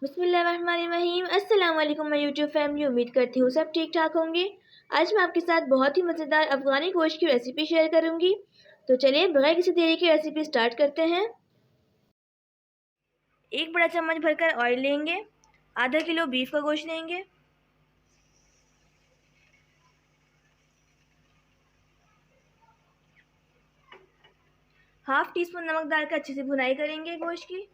बिस्मिल्लाहिर्रहमानिर्रहीम। अस्सलाम वालेकुम माय यूट्यूब फैमिली। उम्मीद करती हूँ सब ठीक ठाक होंगे। आज मैं आपके साथ बहुत ही मज़ेदार अफ़गानी गोश्त की रेसिपी शेयर करूँगी। तो चलिए बगैर किसी देरी की रेसिपी स्टार्ट करते हैं। एक बड़ा चम्मच भरकर ऑयल लेंगे। आधा किलो बीफ का गोश्त लेंगे। हाफ टी स्पून नमक डालकर अच्छे से भुनाई करेंगे गोश्त की।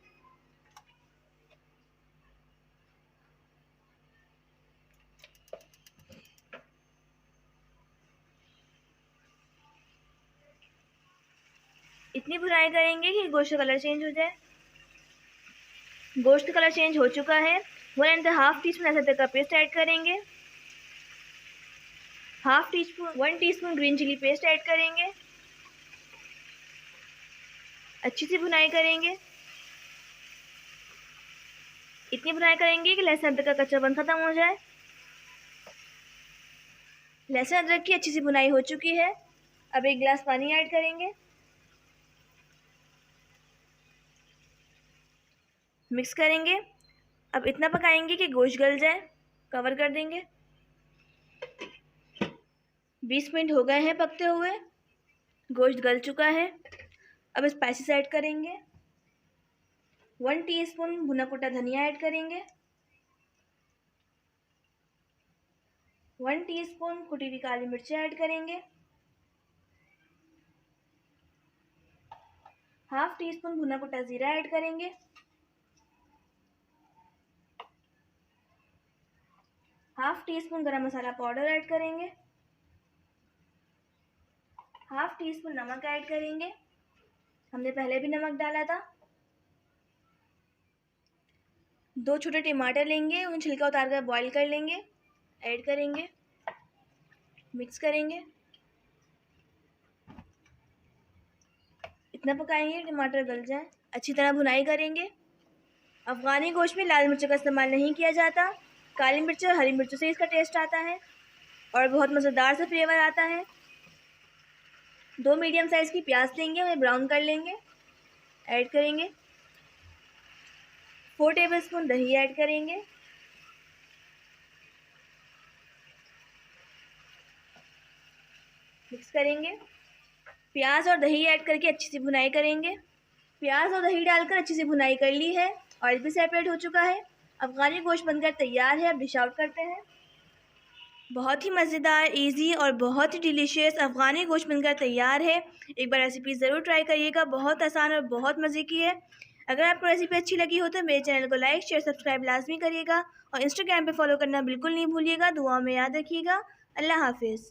इतनी भुनाई करेंगे कि गोश्त का कलर चेंज हो जाए। गोश्त का कलर चेंज हो चुका है। 1.5 टी स्पून अदरक का पेस्ट ऐड करेंगे। 1 teaspoon green chilli paste add करेंगे। अच्छी सी भुनाई करेंगे। इतनी भुनाई करेंगे कि लहसुन अदरक का कच्चापन खत्म हो जाए। लहसुन अदरक की अच्छी सी भुनाई हो चुकी है। अब 1 गिलास पानी ऐड करेंगे। मिक्स करेंगे। अब इतना पकाएंगे कि गोश्त गल जाए। कवर कर देंगे। 20 मिनट हो गए हैं पकते हुए। गोश्त गल चुका है। अब स्पाइसेस ऐड करेंगे। 1 टीस्पून भुना कुटा धनिया ऐड करेंगे। 1 टीस्पून कुटी हुई काली मिर्ची ऐड करेंगे। हाफ टी स्पून भुना कुटा जीरा ऐड करेंगे। हाफ टी स्पून गरम मसाला पाउडर ऐड करेंगे। हाफ टी स्पून नमक ऐड करेंगे। हमने पहले भी नमक डाला था। 2 छोटे टमाटर लेंगे, उन्हें छिलका उतार कर बॉईल कर लेंगे। ऐड करेंगे। मिक्स करेंगे। इतना पकाएंगे टमाटर गल जाए। अच्छी तरह भुनाई करेंगे। अफ़गानी गोश्त में लाल मिर्च का इस्तेमाल नहीं किया जाता। काली मिर्च और हरी मिर्चों से इसका टेस्ट आता है और बहुत मज़ेदार सा फ्लेवर आता है। 2 मीडियम साइज़ की प्याज लेंगे, उन्हें ब्राउन कर लेंगे। ऐड करेंगे। 4 टेबलस्पून दही ऐड करेंगे। मिक्स करेंगे। प्याज और दही ऐड करके अच्छी सी भुनाई करेंगे। प्याज और दही डालकर अच्छी सी भुनाई कर ली है। ऑयल भी सेपरेट हो चुका है। अफ़गानी गोश्त बनकर तैयार है। अब डिश आउट करते हैं। बहुत ही मज़ेदार, इजी और बहुत ही डिलीशियस अफ़गानी गोश्त बनकर तैयार है। एक बार रेसिपी ज़रूर ट्राई करिएगा। बहुत आसान और बहुत मज़े की है। अगर आपको रेसिपी अच्छी लगी हो तो मेरे चैनल को लाइक शेयर सब्सक्राइब लाजमी करिएगा और इंस्टाग्राम पे फॉलो करना बिल्कुल नहीं भूलिएगा। दुआ में याद रखिएगा। अल्लाह हाफिज़।